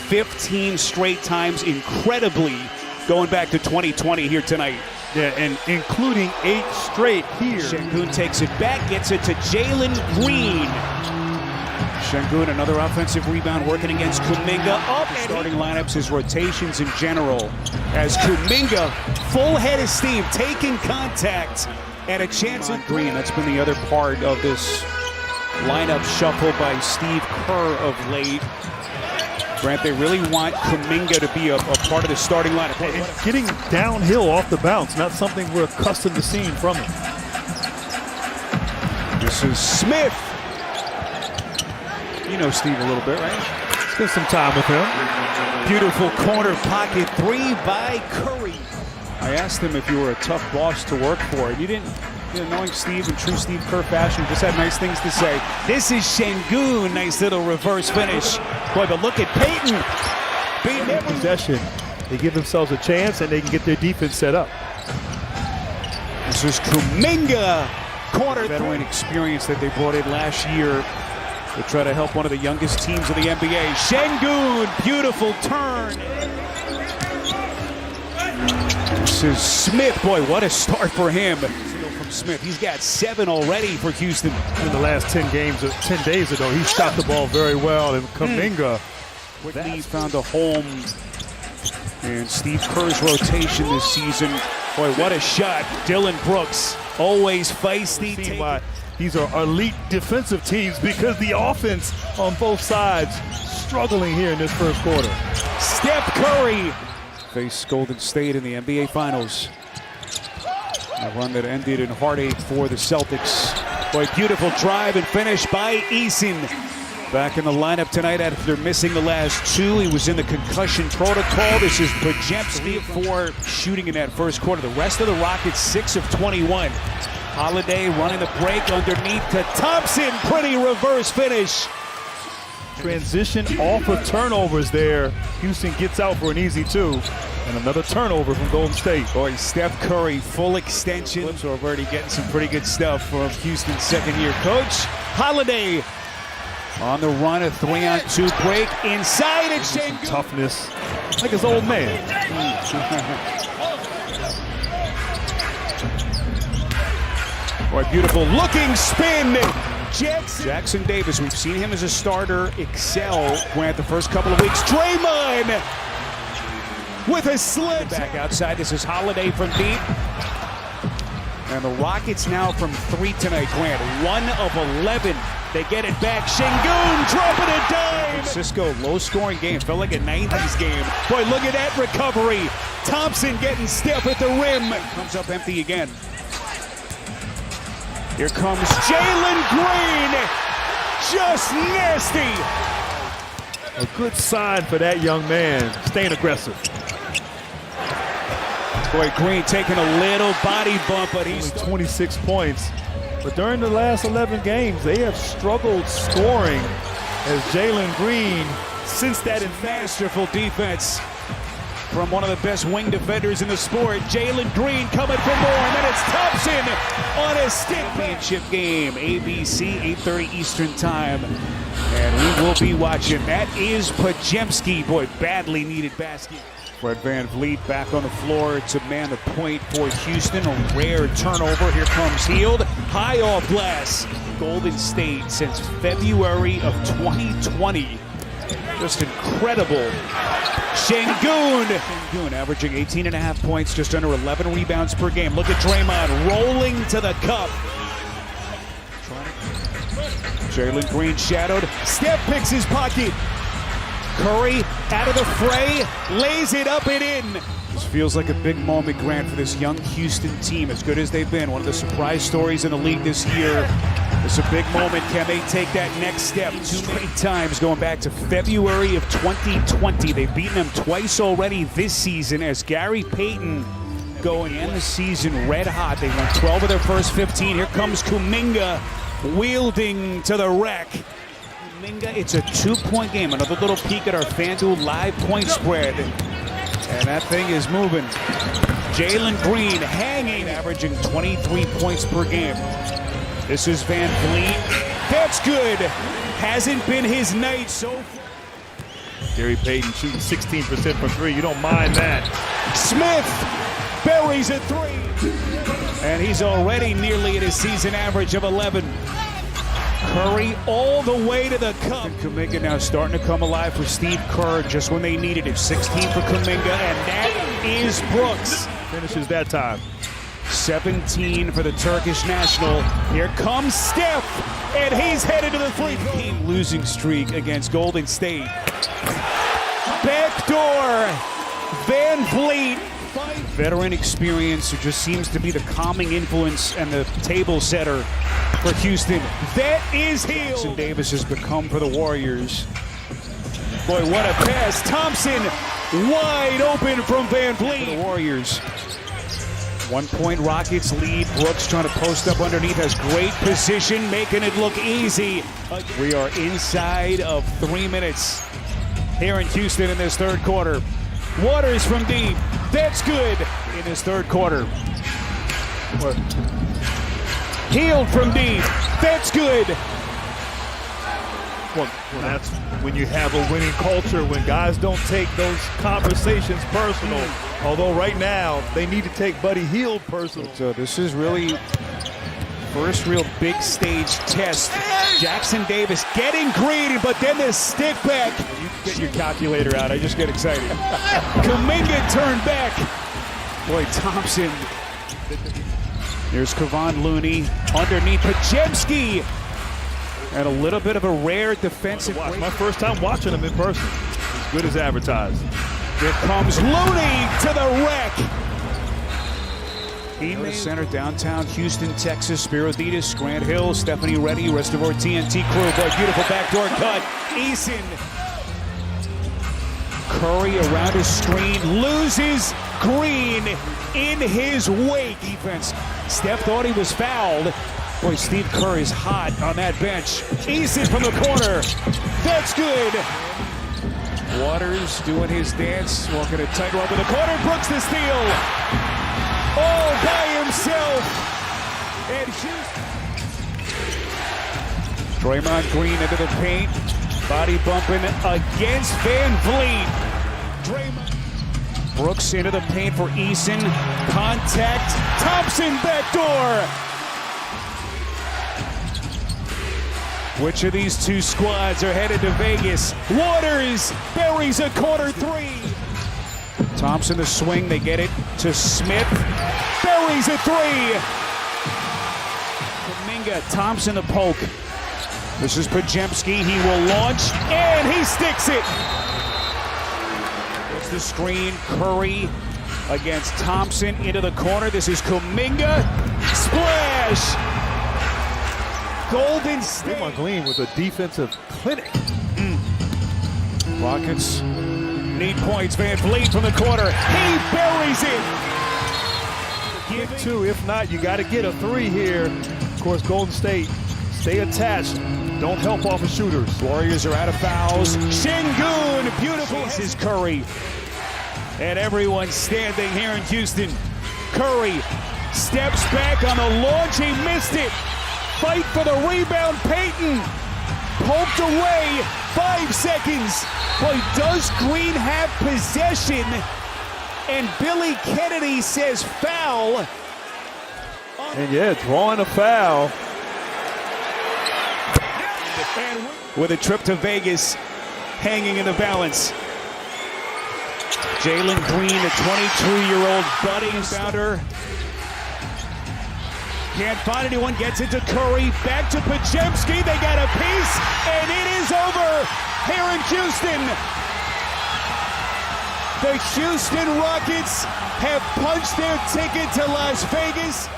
15 straight times, incredibly, going back to 2020 here tonight. Yeah, and including 8 straight here. Şengün takes it back, gets it to Jalen Green. Şengün, another offensive rebound, working against Kuminga. Up starting lineups, his rotations in general. As Kuminga, full head of steam, taking contact, and a chance at Green. That's been the other part of this lineup shuffle by Steve Kerr of late. Grant, they really want Kuminga to be a part of the starting lineup. And getting downhill off the bounce, not something we're accustomed to seeing from him. This is Smith. You know Steve a little bit, right? Spent some time with him. Beautiful corner pocket three by Curry. I asked him if you were a tough boss to work for, and you didn't. You know, knowing Steve in true Steve Kerr fashion, just had nice things to say. This is Şengün, nice little reverse finish. Boy, but look at Payton. Beating in possession, they give themselves a chance and they can get their defense set up. This is Kuminga, corner veteran experience that they brought in last year to try to help one of the youngest teams in the NBA. Şengün, beautiful turn. This is Smith. Boy, what a start for him. Smith, he's got 7 already for Houston. In the last 10 days ago, he shot the ball very well, and Kuminga quickly found a home in Steve Kerr's rotation this season. Boy, what a shot. Dylan Brooks, always feisty. See why these are elite defensive teams, because the offense on both sides struggling here in this first quarter. Steph Curry face Golden State in the NBA Finals. A run that ended in heartache for the Celtics. Boy, beautiful drive and finish by Eason. Back in the lineup tonight after missing the last 2. He was in the concussion protocol. This is Podziemski for shooting in that first quarter. The rest of the Rockets, 6 of 21. Holiday running the break underneath to Thompson. Pretty reverse finish. Transition off of turnovers there. Houston gets out for an easy 2. And another turnover from Golden State. Boy, Steph Curry, full extension. So we're already getting some pretty good stuff from Houston's second-year coach. Holiday on the run, a 3-on-2 break. Inside, it's Şengün. Toughness, like his old man. Boy, beautiful looking spin. Jackson Davis, we've seen him as a starter excel. Grant, the first couple of weeks. Draymond with a slit. Back outside, this is Holiday from deep. And the Rockets now from 3 tonight, Grant. 1 of 11. They get it back. Şengün dropping a dime. Cisco, low-scoring game. Felt like a 90s game. Boy, look at that recovery. Thompson getting Steph at the rim. Comes up empty again. Here comes Jalen Green. Just nasty. A good sign for that young man, staying aggressive. Boy, Green taking a little body bump, but he's only 26 points. But during the last 11 games, they have struggled scoring as Jalen Green, since that masterful defense from one of the best wing defenders in the sport. Jalen Green coming for more, and then it's Thompson on a stick. Championship game, ABC, 8:30 Eastern time. And we will be watching. That is Podziemski. Boy, badly needed basket. Fred VanVleet back on the floor to man the point for Houston. A rare turnover. Here comes Hield. High off glass. Golden State since February of 2020. Just incredible. Şengün averaging 18.5 points, just under 11 rebounds per game. Look at Draymond rolling to the cup. Jalen Green shadowed. Steph picks his pocket. Curry out of the fray, lays it up and in. This feels like a big moment, Grant, for this young Houston team, as good as they've been. One of the surprise stories in the league this year. It's a big moment. Can they take that next step? 2 many times going back to February of 2020. They've beaten them twice already this season, as Gary Payton going in the season red hot. They won 12 of their first 15. Here comes Kuminga wielding to the rack. Kuminga, it's a 2-point game. Another little peek at our FanDuel live point spread. And that thing is moving. Jalen Green hanging, averaging 23 points per game. This is VanVleet. That's good. Hasn't been his night so far. Gary Payton shooting 16% from three. You don't mind that. Smith buries a three. And he's already nearly at his season average of 11. Curry all the way to the cup. Kuminga now starting to come alive for Steve Kerr just when they needed it. 16 for Kuminga, and that is Brooks. Finishes that time. 17 for the Turkish national. Here comes Steph, and he's headed to the three-game losing streak against Golden State. Backdoor, Van Vliet. Veteran experience who just seems to be the calming influence and the table setter for Houston. That is Hill. Jackson Davis has become for the Warriors. Boy, what a pass. Thompson wide open from Van Vliet. For the Warriors. 1 point Rockets lead. Brooks trying to post up underneath, has great position, making it look easy. We are inside of 3 minutes here in Houston in this third quarter. Waters from deep. That's good in his third quarter. Healed from deep. That's good. Well, that's when you have a winning culture, when guys don't take those conversations personal. Although right now, they need to take Buddy Hield personal. So this is really first real big stage test. Jackson Davis getting greedy, but then the stick back. You get your calculator out. I just get excited. Kuminga turned back. Boy, Thompson. Here's Kevon Looney underneath Podziemski. And a little bit of a rare defensive. My first time watching him in person. As good as advertised. Here comes Looney to the rack. He center downtown Houston, Texas. Spiroditas, Grant Hill, Stephanie Reddy, rest of our TNT crew. Boy, beautiful backdoor cut. Eason. Curry around his screen, loses Green in his wake. Defense. Steph thought he was fouled. Boy, Steve Kerr is hot on that bench. Eason from the corner. That's good. Waters doing his dance, walking a tightrope in the corner. Brooks the steal. All by himself. And Houston. Draymond Green into the paint. Body bumping against Van Vliet. Draymond. Brooks into the paint for Eason. Contact. Thompson backdoor. Which of these two squads are headed to Vegas? Waters buries a corner three. Thompson the swing, they get it to Smith. Buries a three. Kuminga, Thompson the poke. This is Podziemski, he will launch, and he sticks it. It's the screen, Curry against Thompson into the corner. This is Kuminga, splash. Golden State. Draymond with a defensive clinic. Rockets need points. Van Vliet from the corner. He buries it. Give two. If not, you got to get a three here. Of course, Golden State, stay attached. Don't help off of shooters. Warriors are out of fouls. Şengün, beautiful. This is Curry. And everyone standing here in Houston. Curry steps back on the launch. He missed it. Fight for the rebound, Payton. Poked away, 5 seconds. Boy, does Green have possession? And Billy Kennedy says foul. And yeah, drawing a foul. With a trip to Vegas hanging in the balance. Jalen Green, the 22-year-old budding founder. Can't find anyone, gets it to Curry, back to Podziemski, they got a piece, and it is over here in Houston. The Houston Rockets have punched their ticket to Las Vegas.